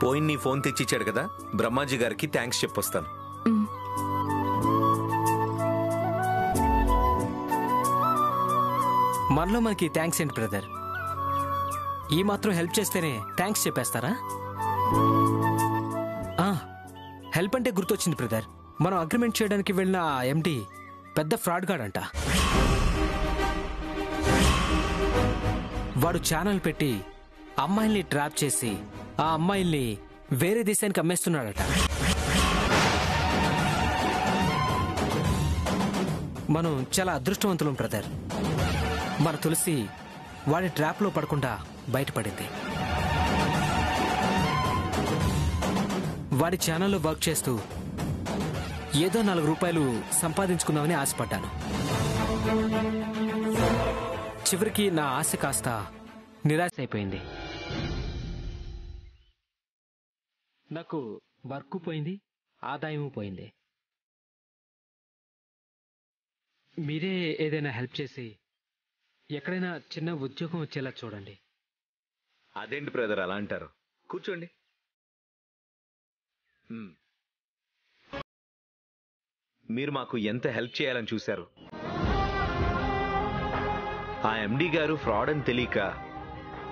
పోయిన నీ ఫోన్ తెచ్చిచ్చాడు కదా, బ్రహ్మాజీ గారికి థ్యాంక్స్ చెప్పొస్తాను. మనలో మనకి థ్యాంక్స్ ఏంటి బ్రదర్? ఈ మాత్రం హెల్ప్ చేస్తేనే థ్యాంక్స్ చెప్పేస్తారా? హెల్ప్ అంటే గుర్తొచ్చింది బ్రదర్, మనం అగ్రిమెంట్ చేయడానికి వెళ్ళిన ఆ ఎండి పెద్ద ఫ్రాడ్ గాడంట. వాడు ఛానల్ పెట్టి అమ్మాయిల్ని ట్రాప్ చేసి ఆ అమ్మాయిల్ని వేరే దేశానికి అమ్మేస్తున్నాడట. మనం చాలా అదృష్టవంతులం బ్రదర్. మన తులసి వాడి ట్రాప్లో పడకుండా బయటపడింది. వాడి ఛానల్లో వర్క్ చేస్తూ ఏదో 4 రూపాయలు సంపాదించుకుందామని ఆశపడ్డాను. చివరికి నా ఆశ కాస్త నిరాశ అయిపోయింది. నాకు వర్క్ పోయింది, ఆదాయం పోయింది. మీరే ఏదైనా హెల్ప్ చేసి ఎక్కడైనా చిన్న ఉద్యోగం వచ్చేలా చూడండి. అదేంటి బ్రదర్ అలా అంటారు? కూర్చోండి. మీరు మాకు ఎంత హెల్ప్ చేయాలని చూశారు. ఆ ఎండి గారు ఫ్రాడ్ అని తెలియక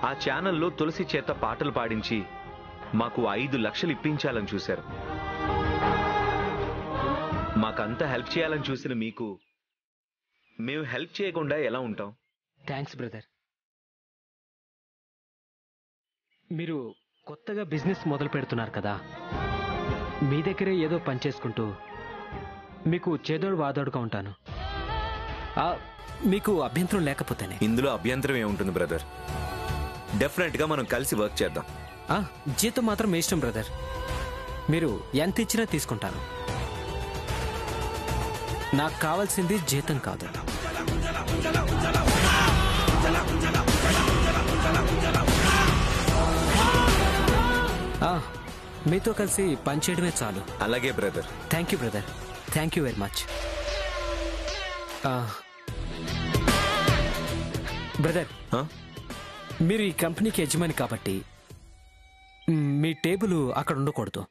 ఆ ఛానల్లో తులసి చేత పాటలు పాడించి మాకు 5 లక్షలు ఇప్పించాలని చూశారు. మాకంత హెల్ప్ చేయాలని చూసిన మీకు మేము హెల్ప్ చేయకుండా ఎలా ఉంటాం? Thanks brother. మీరు కొత్తగా బిజినెస్ మొదలు పెడుతున్నారు కదా, మీ దగ్గరే ఏదో పని చేసుకుంటూ మీకు చేదోడు వాదోడుగా ఉంటాను. మీకు అభ్యంతరం లేకపోతేనే. ఇందులో అభ్యంతరం ఏముంటుంది బ్రదర్? డెఫినెట్ గా మనం కలిసి వర్క్ చేద్దాం. జీతం మాత్రం మీ ఇష్టం బ్రదర్. మీరు ఎంత ఇచ్చినా తీసుకుంటాను. నాకు కావాల్సింది జీతం కాదు. మీతో కలిసి పనిచేయడమే చాలు. అలాగే brother. Thank you brother, thank you very much. Brother, మీరు ఈ కంపెనీకి యజమాని కాబట్టి మీ టేబుల్ అక్కడ ఉండకూడదు.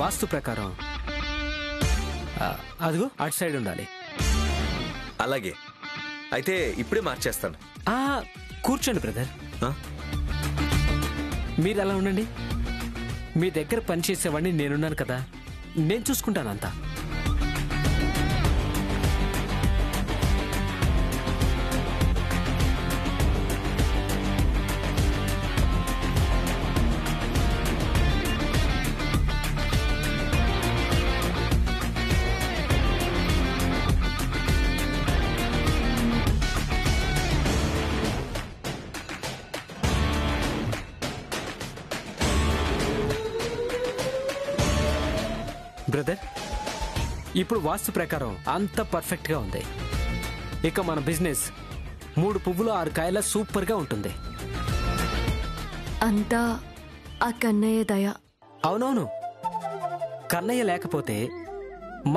వాస్తు ప్రకారం అదిగో అటు సైడ్ ఉండాలి. అలాగే, అయితే ఇప్పుడే మార్చేస్తాను. కూర్చోండి బ్రదర్. మీరు అలా ఉండండి. మీ దగ్గర పనిచేసేవాడిని నేనున్నాను కదా, నేను చూసుకుంటానంతా. బ్రదర్, ఇప్పుడు వాస్తు ప్రకారం అంత పర్ఫెక్ట్ గా ఉంది. ఇక మన బిజినెస్ 3 పువ్వులు 6 కాయల సూపర్ గా ఉంటుంది. అంతా ఆ కన్నయ్య దయ. అవునవును, కన్నయ్య లేకపోతే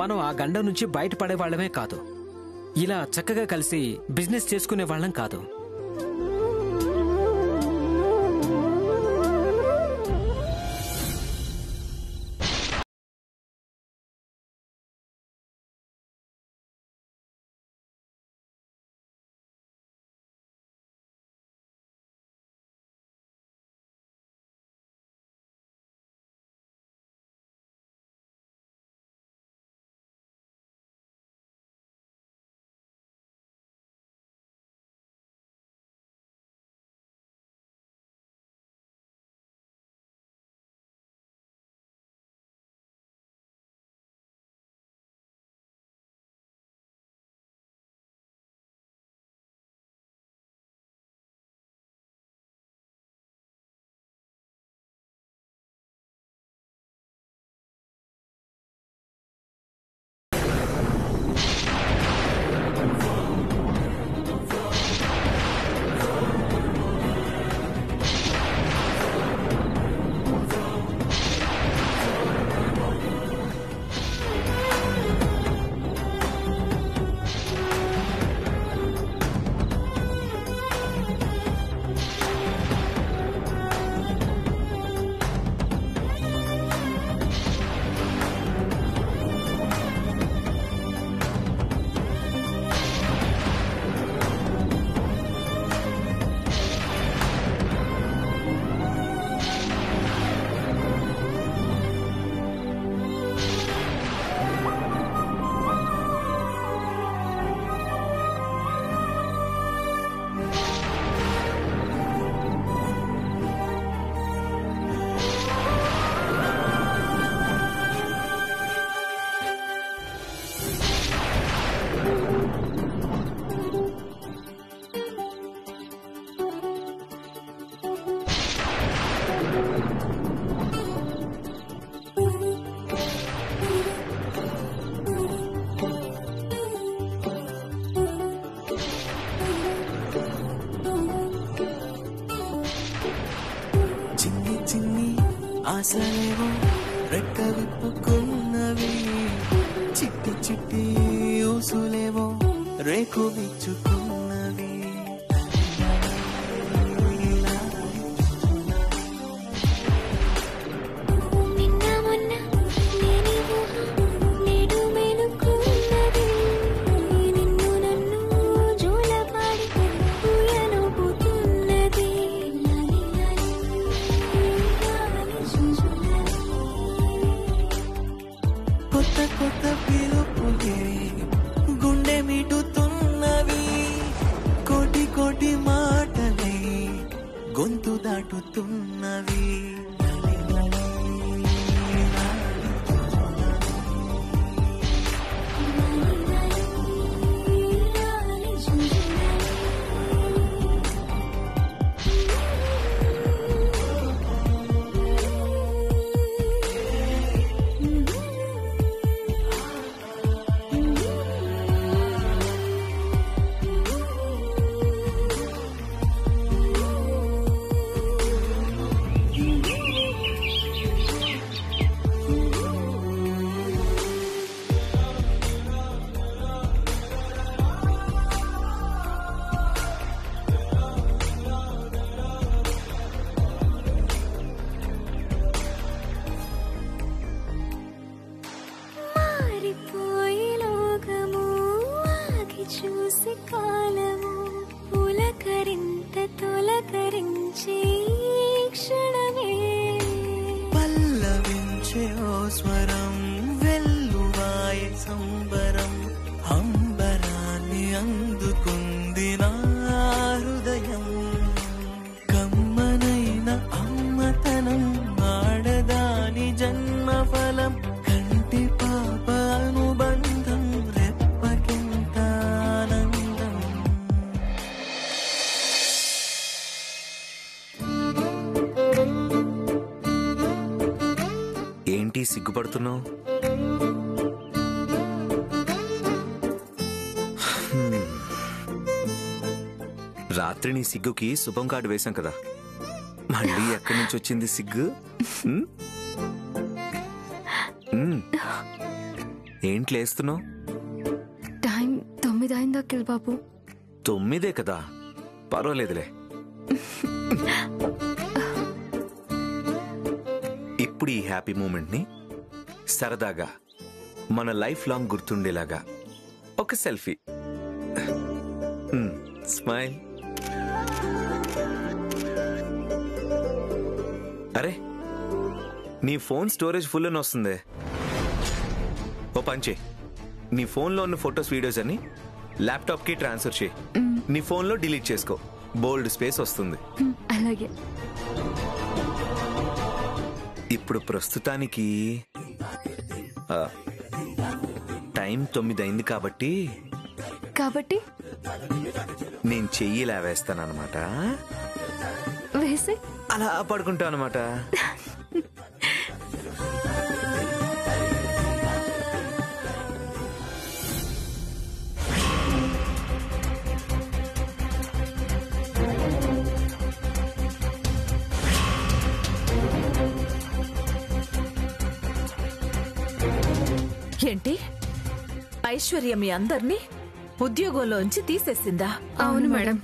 మనం ఆ గండం నుంచి బయటపడే వాళ్ళమే కాదు, ఇలా చక్కగా కలిసి బిజినెస్ చేసుకునే వాళ్ళం కాదు. చిన్ని చిన్ని ఆశలేవో రెక్క విప్పుకున్నవి, చిట్టి చిట్టి ఊసులేవో రేకు విచ్చుకున్నవి. కొత్త కొత్త పిలుపులే గుండె మీటుతున్నవి, కోటి కోటి మాటలే గొంతు దాటుతున్నవి. చూసి కాలము పులకరింత తొలకరించే క్షణమే, పల్లవించే ఓ స్వరం వెల్లువాయ సంబరం, అంబరాన్ని అందుకుంది నా హృదయం. కమ్మనైన అమ్మతనం ఆడదాని జన్మఫలం, కంటి పాప అనుబంధం రెప్పకెంత ఆనందం. ఏంటి సిగ్గుపడుతున్నావు? రాత్రి నీ సిగ్గుకి శుభం కార్డు వేశాం కదా, మళ్ళీ ఎక్కడి నుంచి వచ్చింది సిగ్గు? ఏంటి లేస్తున్నావు? టైం 9 అయిందా అఖిల్ బాబు? 9 కదా, పర్వాలేదులే. ఇప్పుడు ఈ హ్యాపీ మూమెంట్ ని సరదాగా మన లైఫ్ లాంగ్ గుర్తుండేలాగా ఒక సెల్ఫీ. స్మైల్. అరే, నీ ఫోన్ స్టోరేజ్ ఫుల్ అని వస్తుంది. ఓ పంచే, నీ ఫోన్లో ఉన్న ఫొటోస్ వీడియోస్ అన్ని ల్యాప్టాప్ కి ట్రాన్స్ఫర్ చేయి. నీ ఫోన్లో డిలీట్ చేసుకో, బోల్డ్ స్పేస్ వస్తుంది. అలాగే. ఇప్పుడు ప్రస్తుతానికి టైం 9 అయింది కాబట్టి నేను చెయ్యి లేవేస్తానన్నమాట. వేసి అలా పడుకుంటా అనమాట. ఏంటి, ఐశ్వర్య మీ అందర్నీ ఉద్యోగంలోంచి తీసేసిందా? అవును మేడం.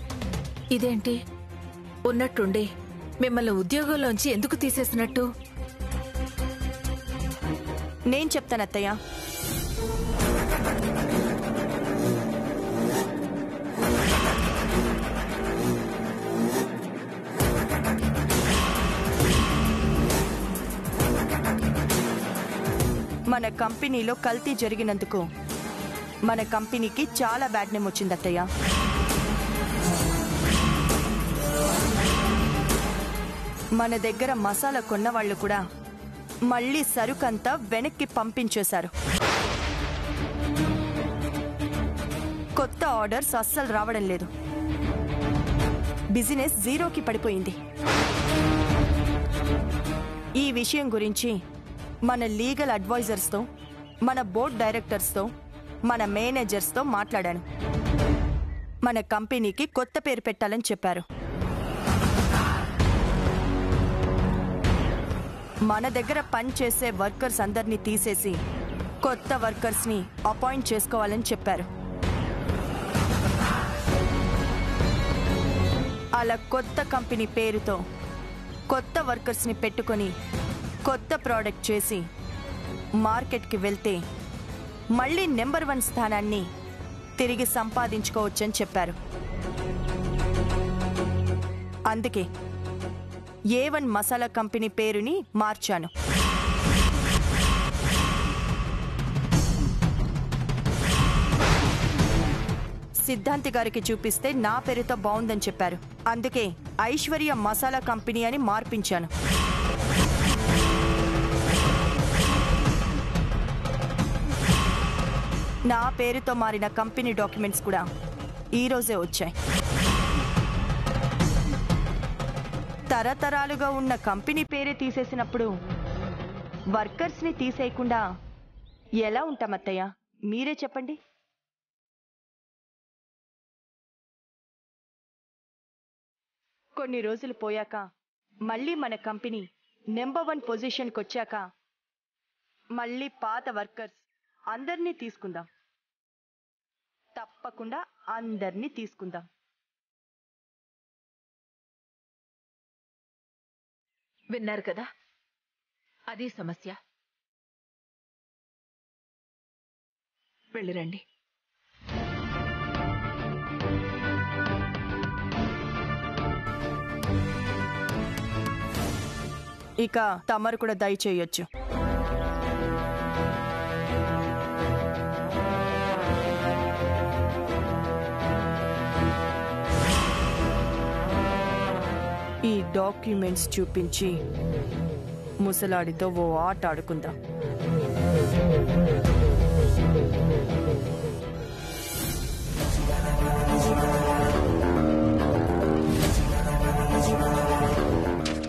ఇదేంటి, ఉన్నట్టుండి మిమ్మల్ని ఉద్యోగంలోంచి ఎందుకు తీసేసినట్టు? నేను చెప్తాను అత్తయ్య. మన కంపెనీలో కల్తీ జరిగినందుకు మన కంపెనీకి చాలా బ్యాడ్ నేమ్ వచ్చింది అత్తయ్య. మన దగ్గర మసాలా కొన్న వాళ్ళు కూడా మళ్ళీ సరుకంతా వెనక్కి పంపించేశారు. కొత్త ఆర్డర్స్ అస్సలు రావడం లేదు. బిజినెస్ జీరోకి పడిపోయింది. ఈ విషయం గురించి మన లీగల్ అడ్వైజర్స్తో, మన బోర్డ్ డైరెక్టర్స్తో, మన మేనేజర్స్తో మాట్లాడాను. మన కంపెనీకి కొత్త పేరు పెట్టాలని చెప్పారు. మన దగ్గర పనిచేసే వర్కర్స్ అందరినీ తీసేసి కొత్త వర్కర్స్ని అపాయింట్ చేసుకోవాలని చెప్పారు. అలా కొత్త కంపెనీ పేరుతో కొత్త వర్కర్స్ని పెట్టుకొని కొత్త ప్రోడక్ట్ చేసి మార్కెట్కి వెళ్తే మళ్ళీ నెంబర్ 1 స్థానాన్ని తిరిగి సంపాదించుకోవచ్చని చెప్పారు. అందుకే A1 మసాలా కంపెనీ పేరుని మార్చాను. సిద్ధాంతి గారికి చూపిస్తే నా పేరుతో బాగుందని చెప్పారు. అందుకే ఐశ్వర్య మసాలా కంపెనీ అని మార్పించాను. నా పేరుతో మారిన కంపెనీ డాక్యుమెంట్స్ కూడా ఈరోజే వచ్చాయి. తరతరాలుగా ఉన్న కంపెనీ పేరే తీసేసినప్పుడు వర్కర్స్ని తీసేయకుండా ఎలా ఉంటామత్తయ్య? మీరే చెప్పండి. కొన్ని రోజులు పోయాక మళ్ళీ మన కంపెనీ నెంబర్ 1 పొజిషన్కి వచ్చాక మళ్ళీ పాత వర్కర్స్ అందరినీ తీసుకుందాం. తప్పకుండా అందరినీ తీసుకుందాం. విన్నారు కదా, అది సమస్య. వెళ్ళిరండి. ఇక తమరు కూడా దయచేయొచ్చు. ఈ డాక్యుమెంట్స్ చూపించి ముసలాడితో ఓ ఆట ఆడుకుందాం.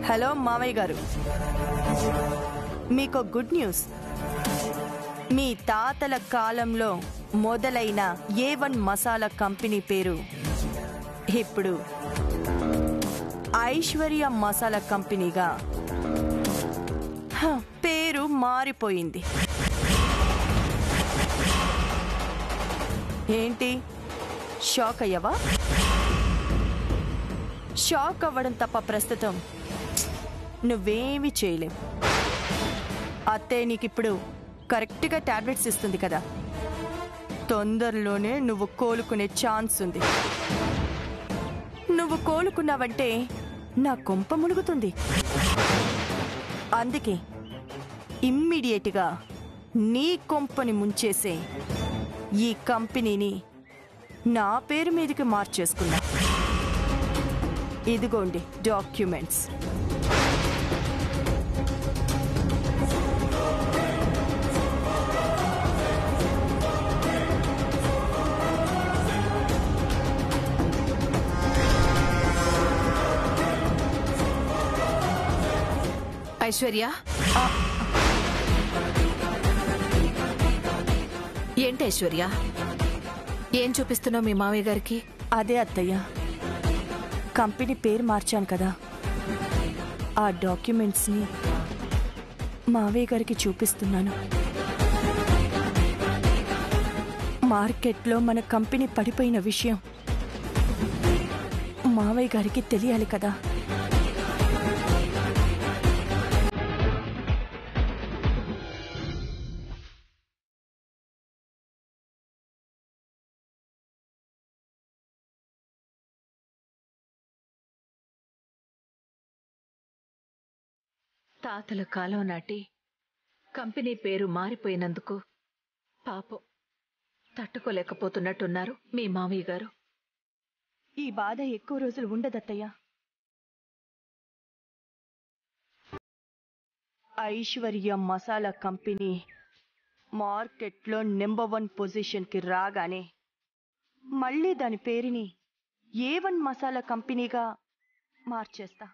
హలో మామయ్య గారు, మీకు గుడ్ న్యూస్. మీ తాతల కాలంలో మొదలైన A1 మసాలా కంపెనీ పేరు ఇప్పుడు ఐశ్వర్య మసాలా కంపెనీగా పేరు మారిపోయింది. ఏంటి, షాక్ అయ్యావా? షాక్ అవ్వడం తప్ప ప్రస్తుతం నువ్వేమీ చేయలేవు. అత్తే నీకిప్పుడు కరెక్ట్గా టాబ్లెట్స్ ఇస్తుంది కదా, తొందరలోనే నువ్వు కోలుకునే ఛాన్స్ ఉంది. నువ్వు కోలుకున్నావంటే నా కొంప ములుగుతుంది. అందుకే ఇమ్మీడియట్గా నీ కొంపని ముంచేసే ఈ కంపెనీని నా పేరు మీదకి మార్చేసుకున్నా. ఇదిగోండి డాక్యుమెంట్స్. ఐశ్వర్య, ఏంటి ఐశ్వర్య, ఏం చూపిస్తున్నావు మీ మావయ్య గారికి? అదే అత్తయ్య, కంపెనీ పేరు మార్చాను కదా, ఆ డాక్యుమెంట్స్ని మావయ్య గారికి చూపిస్తున్నాను. మార్కెట్లో మన కంపెనీ పడిపోయిన విషయం మావయ్య గారికి తెలియాలి కదా. తాతల కాలం నాటి కంపెనీ పేరు మారిపోయినందుకు పాపం తట్టుకోలేకపోతున్నట్టున్నారు మీ మామయ్య గారు. ఈ బాధ ఎక్కువ రోజులు ఉండదత్తయ్య. ఐశ్వర్య మసాలా కంపెనీ మార్కెట్లో నెంబర్ 1 పొజిషన్కి రాగానే మళ్ళీ దాని పేరుని A1 మసాలా కంపెనీగా మార్చేస్తా.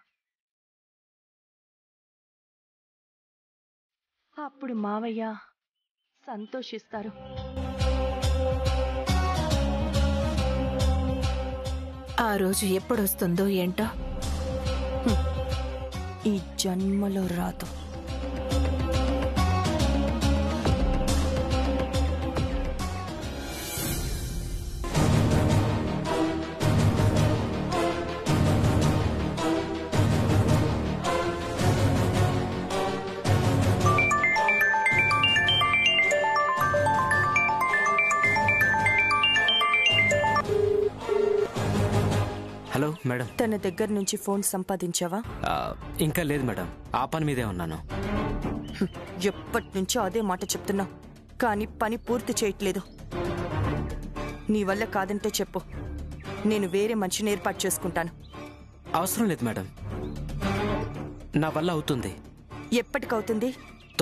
అప్పుడు మావయ్య సంతోషిస్తారు. ఆ రోజు ఎప్పుడొస్తుందో ఏంటో. ఈ జన్మలో రాదు. Hello madam. తన దగ్గర నుంచి ఫోన్ సంపాదించావా? ఇంకా లేదు మేడం, ఆ పని మీదే ఉన్నాను. ఎప్పటి నుంచో అదే మాట చెప్తున్నా, కానీ పని పూర్తి చేయట్లేదు. నీ వల్ల కాదంటే చెప్పు, నేను వేరే మనిషిని ఏర్పాటు చేసుకుంటాను. అవసరం లేదు మేడం, నా వల్ల అవుతుంది. ఎప్పటికవుతుంది?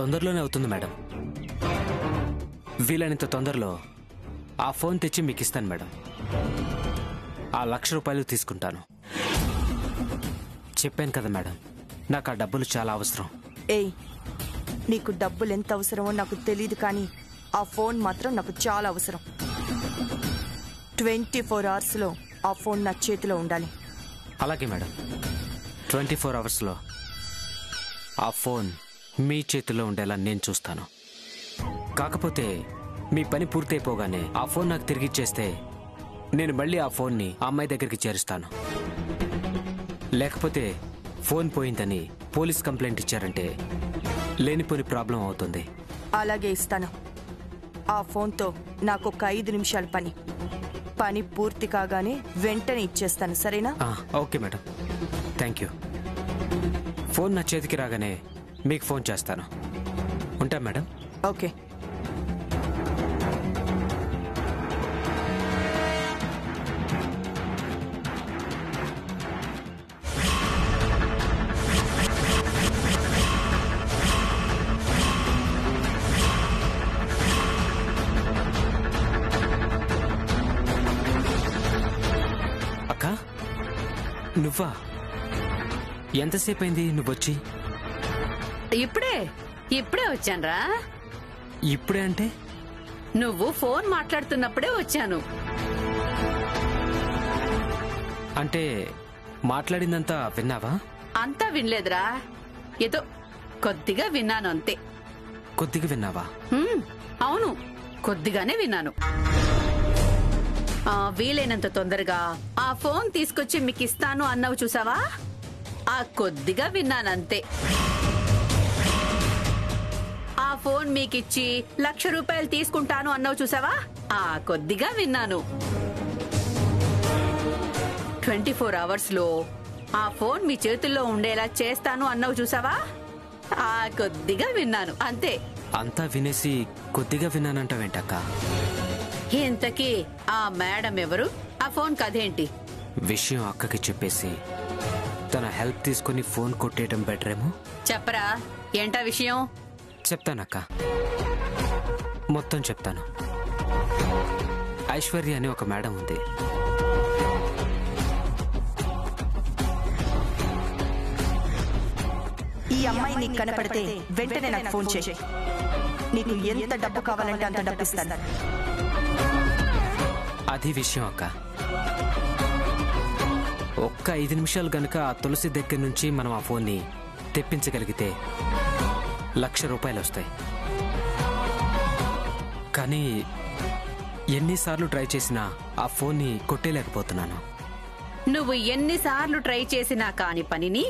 తొందరలోనే అవుతుంది మేడం. వీలైనంత తొందరలో ఆ ఫోన్ తెచ్చి మీకు ఇస్తాను మేడం. ఆ ₹1,00,000 తీసుకుంటాను. చెప్పాను కదా మేడం, నాకు ఆ డబ్బులు చాలా అవసరం. ఏయ్, నీకు డబ్బులు ఎంత అవసరమో నాకు తెలియదు, కానీ ఆ ఫోన్ మాత్రం నాకు చాలా అవసరం. 24 అవర్స్లో ఆ ఫోన్ నా చేతిలో ఉండాలి. అలాగే మేడం, 24 అవర్స్లో ఆ ఫోన్ మీ చేతిలో ఉండేలా నేను చూస్తాను. కాకపోతే మీ పని పూర్తయిపోగానే ఆ ఫోన్ నాకు తిరిగి ఇచ్చేస్తే నేను మళ్ళీ ఆ ఫోన్ని ఆ అమ్మాయి దగ్గరికి చేరుస్తాను. లేకపోతే ఫోన్ పోయిందని పోలీస్ కంప్లైంట్ ఇచ్చారంటే లేనిపోని ప్రాబ్లం అవుతుంది. అలాగే ఇస్తాను. ఆ ఫోన్తో నాకు ఒక 5 నిమిషాల పని. పని పూర్తి కాగానే వెంటనే ఇచ్చేస్తాను, సరేనా? Okay madam, thank you. Phone నా చేతికి రాగానే మీకు ఫోన్ చేస్తాను. ఉంటా మేడం. ఓకే. అక్క, నువ్వా? ఎంతసేపు అయింది నువ్వొచ్చి? ఇప్పుడే వచ్చానురా. ఇప్పుడే అంటే? నువ్వు ఫోన్ మాట్లాడుతున్నప్పుడే వచ్చాను. అంటే మాట్లాడిందంతా విన్నావా? అంతా వినలేదురా, ఏదో కొద్దిగా విన్నాను అంతే. కొద్దిగా విన్నావా? అవును, కొద్దిగానే విన్నాను. వీలైనంత తొందరగా ఆ ఫోన్ తీసుకొచ్చి మీకు ఇస్తాను అన్నావు చూసావా, ఆ కొద్దిగా విన్నానంతే. ఆ ఫోన్ మీకిచ్చి ₹1,00,000 తీసుకుంటాను అన్నావు చూసావా, ఆ కొద్దిగా విన్నాను. 24 అవర్స్లో ఆ ఫోన్ మీ చేతుల్లో ఉండేలా చేస్తాను అన్నావు చూసావా, ఆ కొద్దిగా విన్నాను అంతే. అంతా వినేసి కొద్దిగా విన్నానంటావేంటక్క? ఇంతకీ ఆ మేడం ఎవరు? ఆ ఫోన్ కథేంటి? విషయం అక్కకి చెప్పేసి తన హెల్ప్ తీసుకుని ఫోన్ కొట్టేయడం బెటరేమో. చెప్పరా, ఏంటా విషయం? చెప్తానక్క, మొత్తం చెప్తాను. ఐశ్వర్య అనే ఒక మేడం ఉంది. ఈ అమ్మాయి నీకు కనపడితే వెంటనే నాకు ఫోన్ చేయి. నీకు ఎంత డబ్బు కావాలంటే అంత డబ్బు ఇస్తాను. అది విషయం అక్క. ఒక్క 5 నిమిషాలు గనుక ఆ తులసి దగ్గర నుంచి మనం ఆ ఫోన్ని తెప్పించగలిగితే ₹1,00,000 వస్తాయి. కానీ ఎన్నిసార్లు ట్రై చేసినా ఆ ఫోన్ని కొట్టేయలేకపోతున్నాను. నువ్వు ఎన్నిసార్లు ట్రై చేసినా కాని పనిని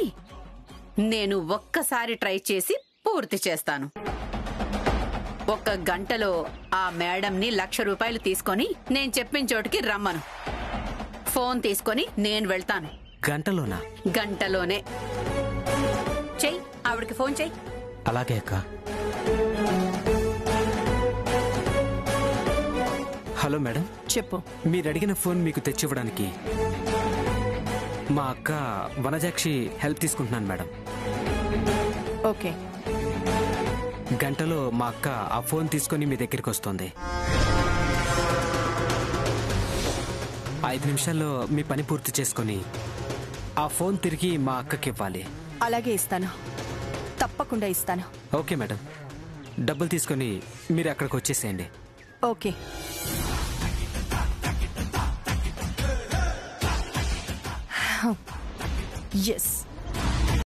నేను ఒక్కసారి ట్రై చేసి పూర్తి చేస్తాను. 1 గంటలో ఆ మేడంని ₹1,00,000 తీసుకొని నేను చెప్పిన చోటుకి రమ్మను. ఫోన్ తీసుకొని నేను వెళ్తాను. గంటలోనా? గంటలోనే. చెయ్యి, ఆవిడకి ఫోన్ చెయ్యి. అలాగే అక్క. Hello madam. చెప్పు. మీరు అడిగిన ఫోన్ మీకు తెచ్చివ్వడానికి మా అక్క వనజాక్షి హెల్ప్ తీసుకుంటున్నాను మేడం. ఓకే. గంటలో మా అక్క ఆ ఫోన్ తీసుకొని మీ దగ్గరికి వస్తుంది. 5 నిమిషాల్లో మీ పని పూర్తి చేసుకొని ఆ ఫోన్ తిరిగి మా అక్కకి ఇవ్వాలి. అలాగే ఇస్తాను, తప్పకుండా ఇస్తాను. ఓకే మేడం, డబ్బులు తీసుకొని మీరు అక్కడికి వచ్చేసేయండి. ఓకే. ఎస్.